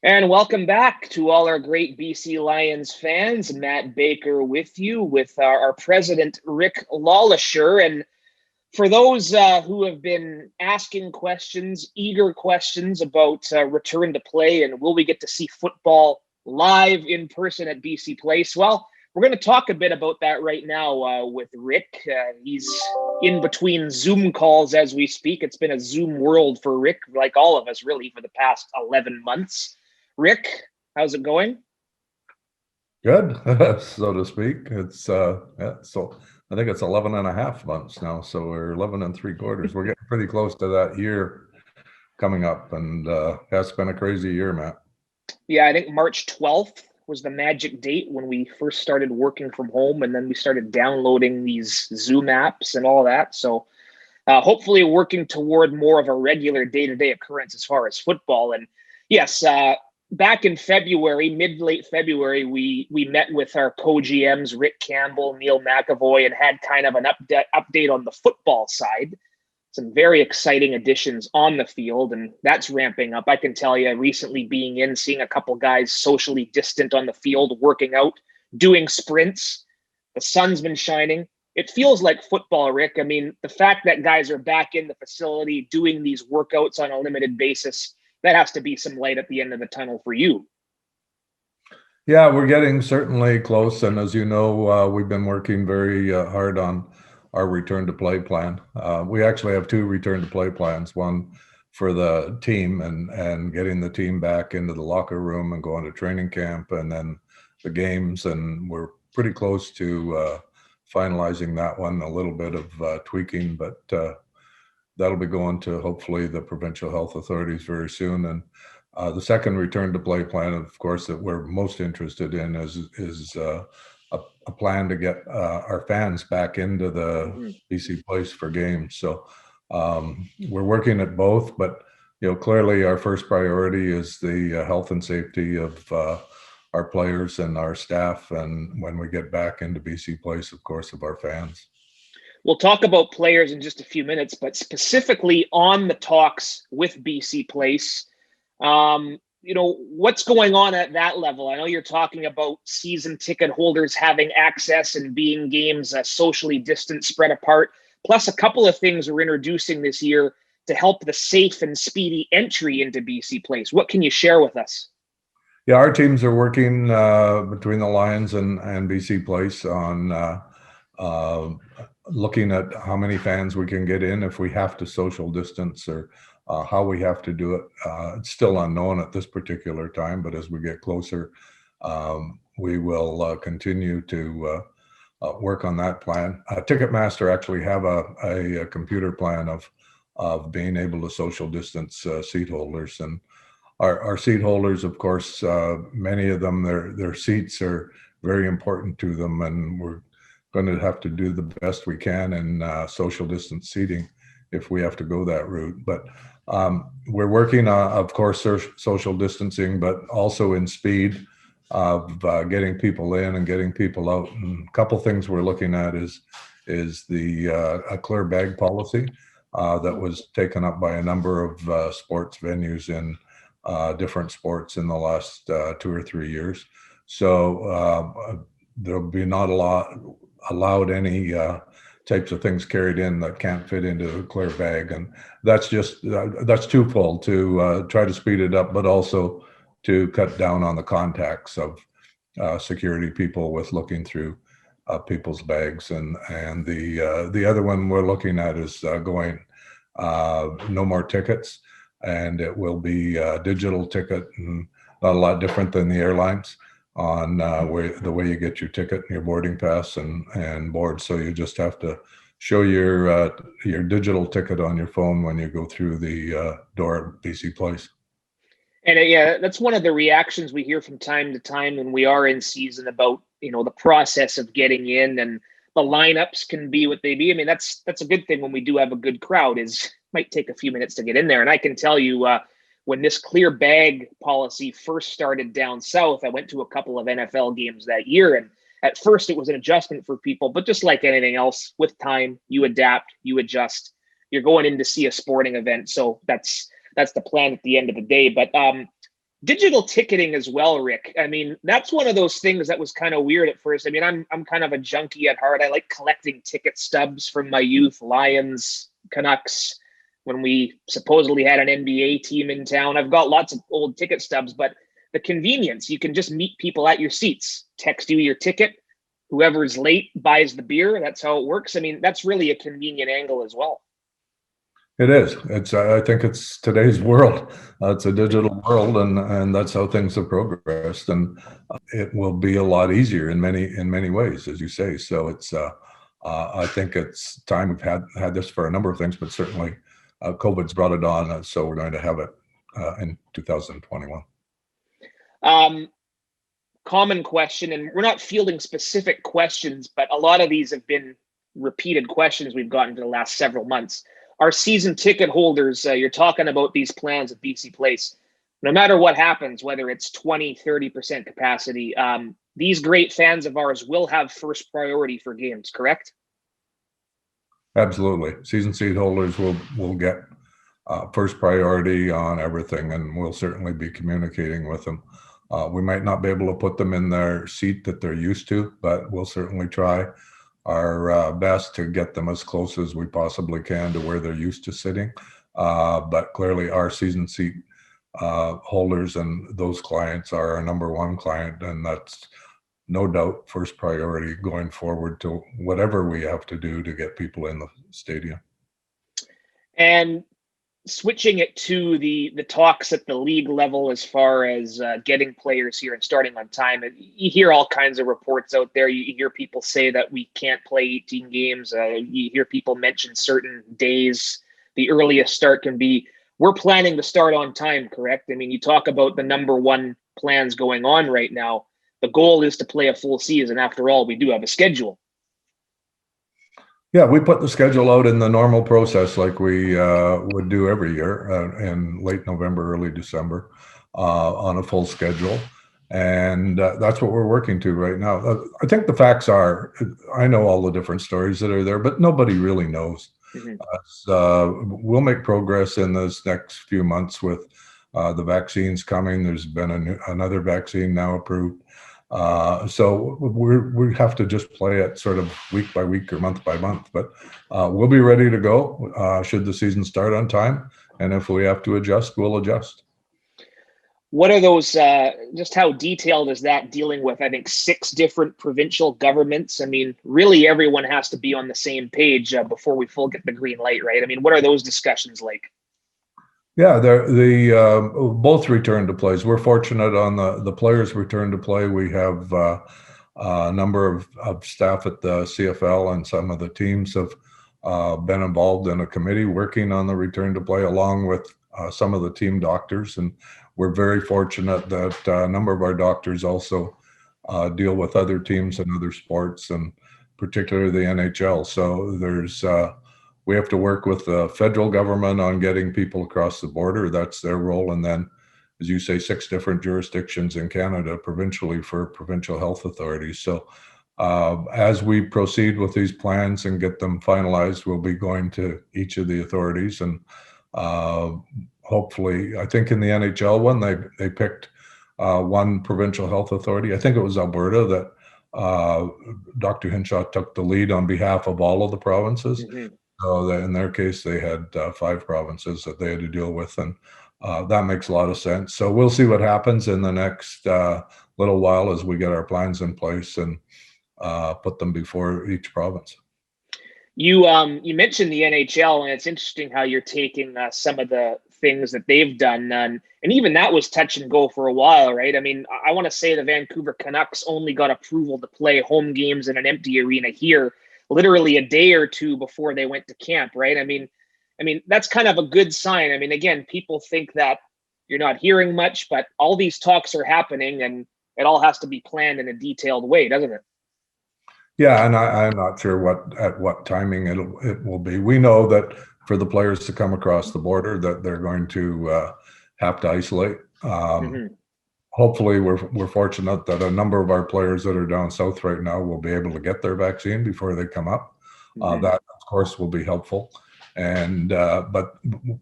And welcome back to all our great BC Lions fans. Matt Baker with you, with our president, Rick LeLacheur. And for those who have been asking questions, eager questions about return to play and will we get to see football live in person at BC Place? Well, we're going to talk a bit about that right now with Rick. He's in between Zoom calls as we speak. It's been a Zoom world for Rick, like all of us, really, for the past 11 months. Rick, how's it going? Good, so to speak. So I think it's 11 and a half months now. So we're 11 and three quarters. We're getting pretty close to that year coming up. And it's been a crazy year, Matt. Yeah, I think March 12th was the magic date when we first started working from home, and then we started downloading these Zoom apps and all that. So hopefully working toward more of a regular day-to-day occurrence as far as football. And yes, back in February, late February, we met with our co-GMs, Rick Campbell, Neil McAvoy, and had kind of an update on the football side. Some very exciting additions on the field, and that's ramping up. I can tell you, recently seeing a couple guys socially distant on the field, working out, doing sprints. The sun's been shining. It feels like football, Rick. I mean, the fact that guys are back in the facility doing these workouts on a limited basis, that has to be some light at the end of the tunnel for you. Yeah, we're getting certainly close. And as you know, we've been working very hard on our return to play plan. We actually have two return to play plans, one for the team and getting the team back into the locker room and going to training camp, and then the games. And we're pretty close to finalizing that one, a little bit of tweaking, but that'll be going to hopefully the provincial health authorities very soon. And the second return to play plan, of course, that we're most interested in is a plan to get our fans back into the BC Place for games. So we're working at both, but clearly our first priority is the health and safety of our players and our staff, and when we get back into BC Place, of course, of our fans. We'll talk about players in just a few minutes, but specifically on the talks with BC Place, what's going on at that level? I know you're talking about season ticket holders having access and being games socially distant, spread apart, plus a couple of things we're introducing this year to help the safe and speedy entry into BC Place. What can you share with us? Yeah, our teams are working between the Lions and BC Place on looking at how many fans we can get in if we have to social distance, or how we have to do it. It's still unknown at this particular time, but as we get closer, we will continue to work on that plan. Ticketmaster actually have a computer plan of being able to social distance seat holders, and our seat holders, of course, many of them, their seats are very important to them, and we're going to have to do the best we can in social distance seating if we have to go that route. But we're working on, of course, social distancing, but also in speed of getting people in and getting people out. And a couple things we're looking at is the a clear bag policy that was taken up by a number of sports venues in different sports in the last 2 or 3 years. So there'll be not allowed any types of things carried in that can't fit into a clear bag, and that's twofold, to try to speed it up, but also to cut down on the contacts of security people with looking through people's bags. And the other one we're looking at is going no more tickets, and it will be a digital ticket, and not a lot different than the airlines on the way you get your ticket and your boarding pass and board. So you just have to show your digital ticket on your phone when you go through the door at BC Place. And yeah, that's one of the reactions we hear from time to time when we are in season about, the process of getting in, and the lineups can be what they be. I mean, that's a good thing when we do have a good crowd, is might take a few minutes to get in there. And I can tell you, when this clear bag policy first started down south, I went to a couple of NFL games that year, and at first it was an adjustment for people, but just like anything else, with time, you adapt, you adjust. You're going in to see a sporting event, so that's the plan at the end of the day. But Digital ticketing as well, Rick. I mean, that's one of those things that was kind of weird at first. I mean, I'm kind of a junkie at heart. I like collecting ticket stubs from my youth, Lions, Canucks, when we supposedly had an NBA team in town. I've got lots of old ticket stubs, but the convenience, you can just meet people at your seats, text you your ticket. Whoever's late buys the beer. That's how it works. I mean, that's really a convenient angle as well. It is. It's. I think it's today's world. It's a digital world, and that's how things have progressed. And it will be a lot easier in many ways, as you say. So it's. I think it's time. We've had this for a number of things, but certainly, COVID's brought it on. So we're going to have it in 2021. Common question, and we're not fielding specific questions, but a lot of these have been repeated questions we've gotten for the last several months. Our season ticket holders, you're talking about these plans at BC Place. No matter what happens, whether it's 20, 30% capacity, these great fans of ours will have first priority for games, correct? Absolutely. Season seat holders will get first priority on everything, and we'll certainly be communicating with them. We might not be able to put them in their seat that they're used to, but we'll certainly try our best to get them as close as we possibly can to where they're used to sitting. But clearly our season seat holders and those clients are our number one client, and that's no doubt first priority going forward to whatever we have to do to get people in the stadium. And switching it to the talks at the league level as far as getting players here and starting on time, you hear all kinds of reports out there. You hear people say that we can't play 18 games. You hear people mention certain days the earliest start can be. We're planning to start on time, correct? I mean, you talk about the number one plans going on right now. The goal is to play a full season. After all, we do have a schedule. Yeah, we put the schedule out in the normal process like we would do every year in late November, early December on a full schedule. And that's what we're working to right now. I think the facts are, I know all the different stories that are there, but nobody really knows. We'll make progress in this next few months with the vaccines coming. There's been another vaccine now approved. So we have to just play it sort of week by week or month by month, but we'll be ready to go should the season start on time. And if we have to adjust, we'll adjust. What are those, just how detailed is that, dealing with, I think, 6 different provincial governments? I mean, really everyone has to be on the same page before we full get the green light, right? I mean, what are those discussions like? Yeah, the both return to plays. We're fortunate on the players return to play. We have a number of staff at the CFL and some of the teams have been involved in a committee working on the return to play along with some of the team doctors. And we're very fortunate that a number of our doctors also deal with other teams and other sports, and particularly the NHL. So there's we have to work with the federal government on getting people across the border. That's their role. And then, as you say, 6 different jurisdictions in Canada provincially for provincial health authorities. So as we proceed with these plans and get them finalized, we'll be going to each of the authorities. And hopefully, I think in the NHL one, they picked one provincial health authority. I think it was Alberta that Dr. Hinshaw took the lead on behalf of all of the provinces. So in their case, they had 5 provinces that they had to deal with, and that makes a lot of sense. So we'll see what happens in the next little while as we get our plans in place and put them before each province. You mentioned the NHL, and it's interesting how you're taking some of the things that they've done, and even that was touch and go for a while, right? I mean, I want to say the Vancouver Canucks only got approval to play home games in an empty arena here literally a day or 2 before they went to camp, right? I mean, that's kind of a good sign. I mean, again, people think that you're not hearing much, but all these talks are happening, and it all has to be planned in a detailed way, doesn't it? Yeah, and I'm not sure at what timing it will be. We know that for the players to come across the border, that they're going to have to isolate. Hopefully, we're fortunate that a number of our players that are down south right now will be able to get their vaccine before they come up. That, of course, will be helpful. And but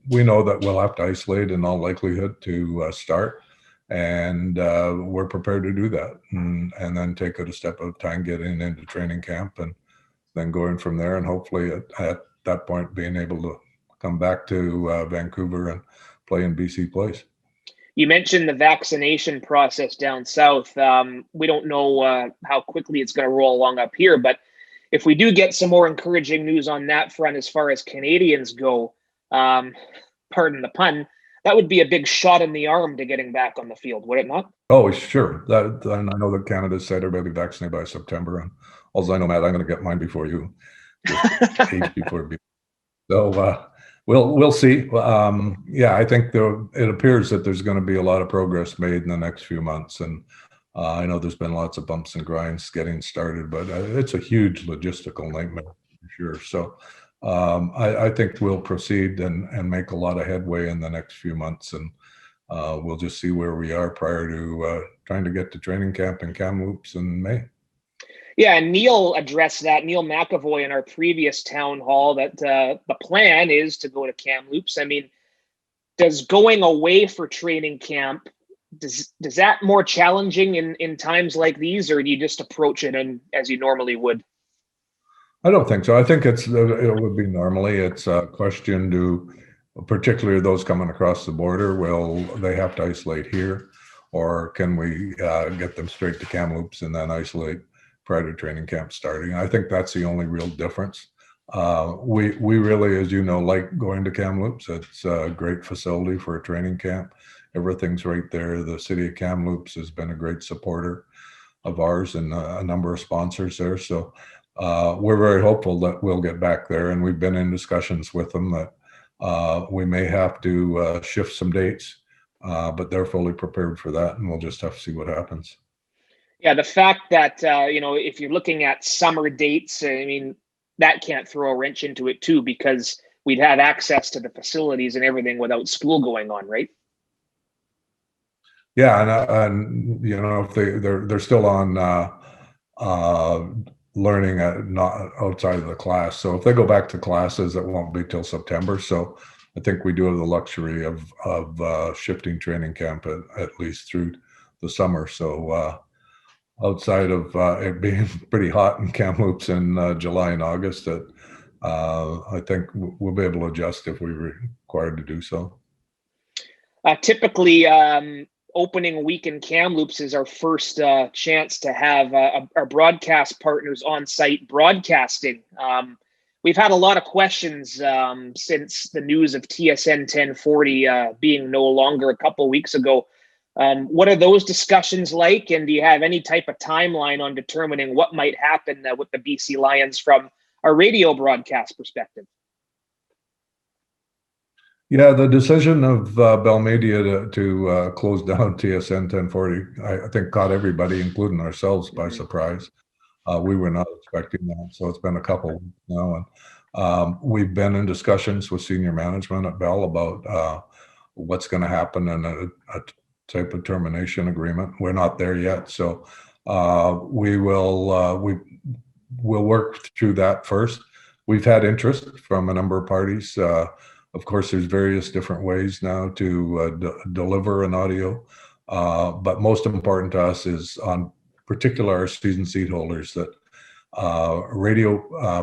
we know that we'll have to isolate in all likelihood to start. and we're prepared to do that, and then take it a step at a time, getting into training camp, and then going from there, and hopefully at that point being able to come back to Vancouver and play in BC Place. You mentioned the vaccination process down south. We don't know how quickly it's going to roll along up here, but if we do get some more encouraging news on that front as far as Canadians go, pardon the pun, that would be a big shot in the arm to getting back on the field, would it not? Oh, sure. And I know that Canada said everybody be vaccinated by September, and also I know, Matt, I'm going to get mine before you, just age before. So we'll see. Yeah, I think it appears that there's going to be a lot of progress made in the next few months, and I know there's been lots of bumps and grinds getting started, but it's a huge logistical nightmare for sure. So I think we'll proceed and make a lot of headway in the next few months, and we'll just see where we are prior to trying to get to training camp in Kamloops in May. Yeah, and Neil addressed that, Neil McAvoy, in our previous town hall, that the plan is to go to Kamloops. I mean, does going away for training camp, does that more challenging in times like these, or do you just approach it as you normally would? I don't think so. I think it would be normally. It's a question to, particularly those coming across the border, will they have to isolate here, or can we get them straight to Kamloops and then isolate prior to training camp starting? I think that's the only real difference. We really, as you know, like going to Kamloops. It's a great facility for a training camp. Everything's right there. The city of Kamloops has been a great supporter of ours and a number of sponsors there. So we're very hopeful that we'll get back there. And we've been in discussions with them that we may have to shift some dates, but they're fully prepared for that. And we'll just have to see what happens. Yeah, the fact that, if you're looking at summer dates, I mean, that can't throw a wrench into it too, because we'd have access to the facilities and everything without school going on, right? Yeah, and if they're still on learning not outside of the class, so if they go back to classes, it won't be till September. So I think we do have the luxury of shifting training camp at least through the summer. So outside of it being pretty hot in Kamloops in July and August, that I think we'll be able to adjust if we're required to do so. Typically, opening week in Kamloops is our first chance to have our broadcast partners on site broadcasting. We've had a lot of questions since the news of TSN 1040 being no longer a couple weeks ago. What are those discussions like, and do you have any type of timeline on determining what might happen with the BC Lions from a radio broadcast perspective? Yeah, the decision of Bell Media to close down TSN 1040, I think, caught everybody, including ourselves, by surprise. We were not expecting that. So it's been a couple of weeks now, and we've been in discussions with senior management at Bell about what's going to happen in a type of termination agreement. We're not there yet, so we'll work through that first. We've had interest from a number of parties. Of course, there's various different ways now to deliver an audio, but most important to us is, on particular, our season seat holders, that radio,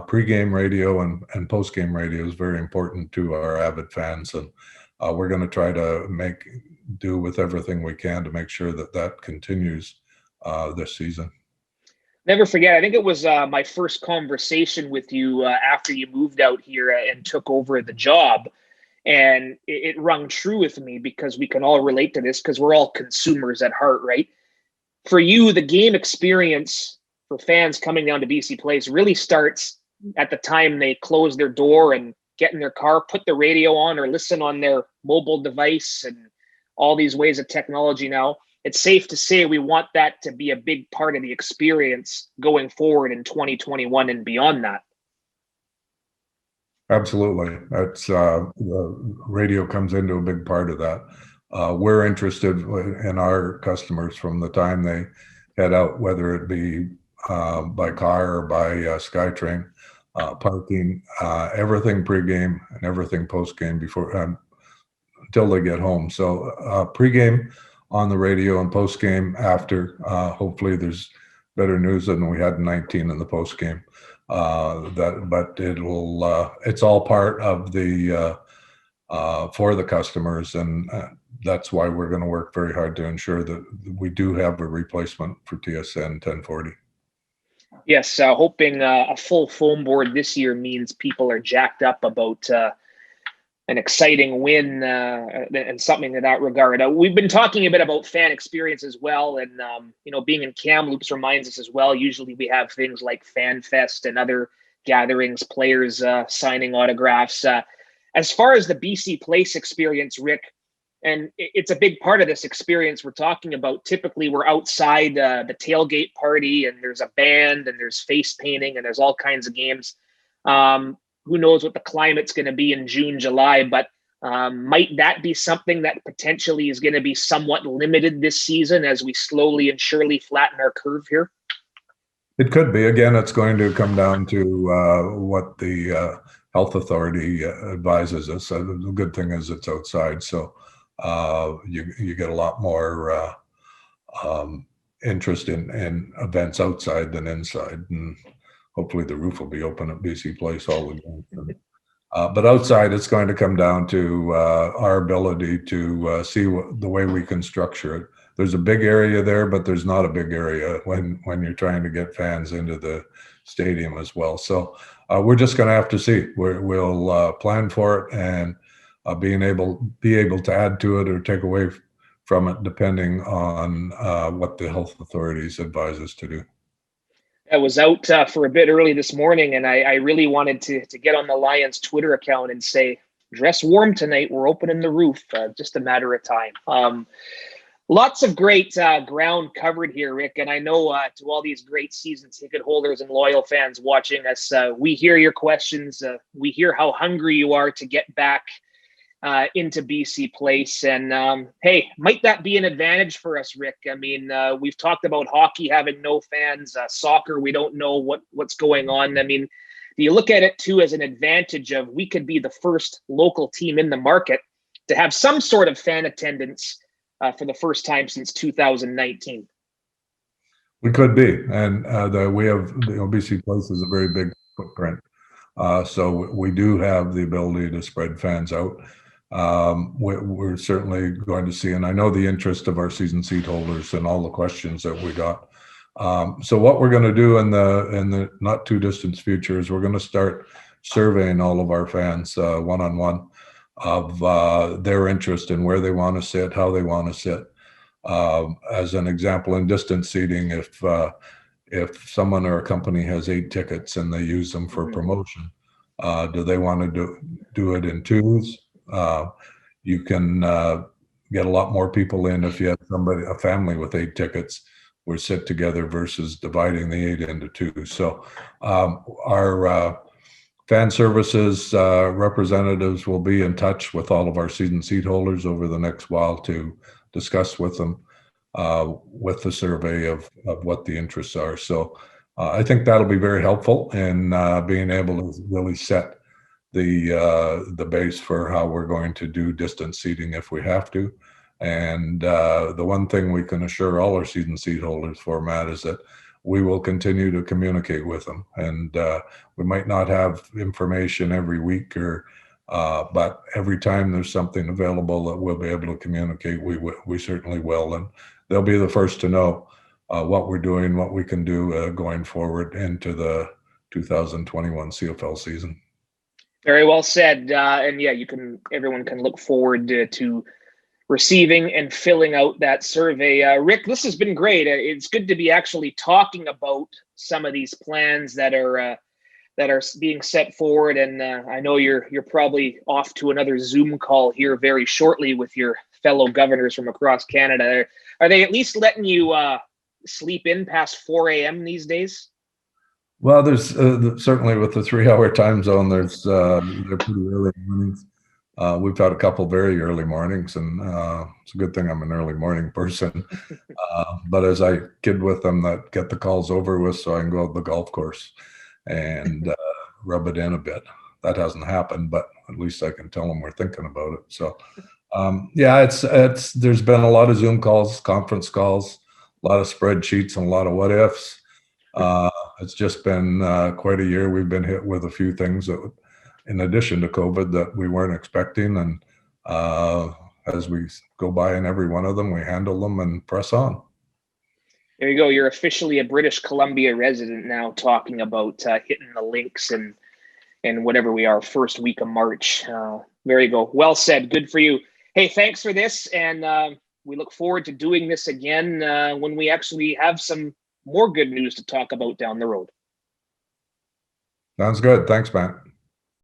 pregame radio and postgame radio is very important to our avid fans, and we're going to try to make do with everything we can to make sure that continues this season. Never forget, I think it was my first conversation with you after you moved out here and took over the job. And it rung true with me, because we can all relate to this, because we're all consumers at heart, right? For you, the game experience for fans coming down to BC Place really starts at the time they close their door and get in their car, put the radio on, or listen on their mobile device, and all these ways of technology now. It's safe to say we want that to be a big part of the experience going forward in 2021 and beyond that. Absolutely. That's the radio comes into a big part of that. We're interested in our customers from the time they head out, whether it be by car or by SkyTrain, parking, everything pregame and everything postgame before until they get home. So pregame, on the radio and post game after. Hopefully, there's better news than we had in 19 in the post game. But it's all part of the for the customers, and that's why we're going to work very hard to ensure that we do have a replacement for TSN 1040. Yes, hoping a full foam board this year means people are jacked up about an exciting win and something in that regard. We've been talking a bit about fan experience as well, and being in Kamloops reminds us as well. Usually we have things like Fan Fest and other gatherings, players signing autographs. As far as the BC Place experience, Rick, and it's a big part of this experience we're talking about. Typically, we're outside the tailgate party, and there's a band, and there's face painting, and there's all kinds of games. Who knows what the climate's going to be in June, July, but might that be something that potentially is going to be somewhat limited this season as we slowly and surely flatten our curve here? It could be. Again, it's going to come down to what the health authority advises us. The good thing is it's outside, so you get a lot more interest in events outside than inside, and hopefully the roof will be open at BC Place all the time. But outside, it's going to come down to our ability to see the way we can structure it. There's a big area there, but there's not a big area when you're trying to get fans into the stadium as well. So we're just going to have to see. We'll plan for it and be able to add to it or take away from it depending on what the health authorities advise us to do. I was out for a bit early this morning, and I really wanted to get on the Lions Twitter account and say, dress warm tonight. We're opening the roof. Just a matter of time. Lots of great ground covered here, Rick. And I know to all these great season ticket holders and loyal fans watching us, we hear your questions. We hear how hungry you are to get back into BC Place. And hey, might that be an advantage for us, Rick? I mean, we've talked about hockey having no fans, soccer, we don't know what's going on. I mean, do you look at it too as an advantage of we could be the first local team in the market to have some sort of fan attendance for the first time since 2019? We could be, and we have BC Place is a very big footprint, so we do have the ability to spread fans out. We're certainly going to see, and I know the interest of our season seat holders and all the questions that we got. So what we're going to do in the not too distant future is we're going to start surveying all of our fans one-on-one of their interest in where they want to sit, how they want to sit. As an example, in distance seating, if someone or a company has 8 tickets and they use them for promotion, do they want to do it in twos? You can get a lot more people in if you have a family with 8 tickets, we sit together versus dividing the 8 into 2. So our fan services representatives will be in touch with all of our season seat holders over the next while to discuss with them with the survey of what the interests are. So I think that'll be very helpful in being able to really set the base for how we're going to do distance seating if we have to. And the one thing we can assure all our season seat holders for, Matt, is that we will continue to communicate with them. And we might not have information every week but every time there's something available that we'll be able to communicate, we certainly will. And they'll be the first to know what we're doing, what we can do going forward into the 2021 CFL season. Very well said. And yeah, everyone can look forward to receiving and filling out that survey. Rick, this has been great. It's good to be actually talking about some of these plans that are being set forward. And I know you're probably off to another Zoom call here very shortly with your fellow governors from across Canada. Are they at least letting you sleep in past 4 a.m. these days? Well, there's certainly with the 3-hour time zone, they're pretty early mornings. We've had a couple very early mornings, and it's a good thing I'm an early morning person. But as I kid with them, that get the calls over with so I can go to the golf course and rub it in a bit. That hasn't happened, but at least I can tell them we're thinking about it. So Yeah, it's there's been a lot of Zoom calls, conference calls, a lot of spreadsheets, and a lot of what ifs. Uh, it's just been quite a year. We've been hit with a few things that, in addition to COVID, that we weren't expecting, and as we go by in every one of them, we handle them and press on. There you go. You're officially a British Columbia resident now, talking about hitting the links and whatever we are, first week of March. There you go. Well said. Good for you. Hey, thanks for this, and we look forward to doing this again when we actually have some more good news to talk about down the road. Sounds good. Thanks, Matt.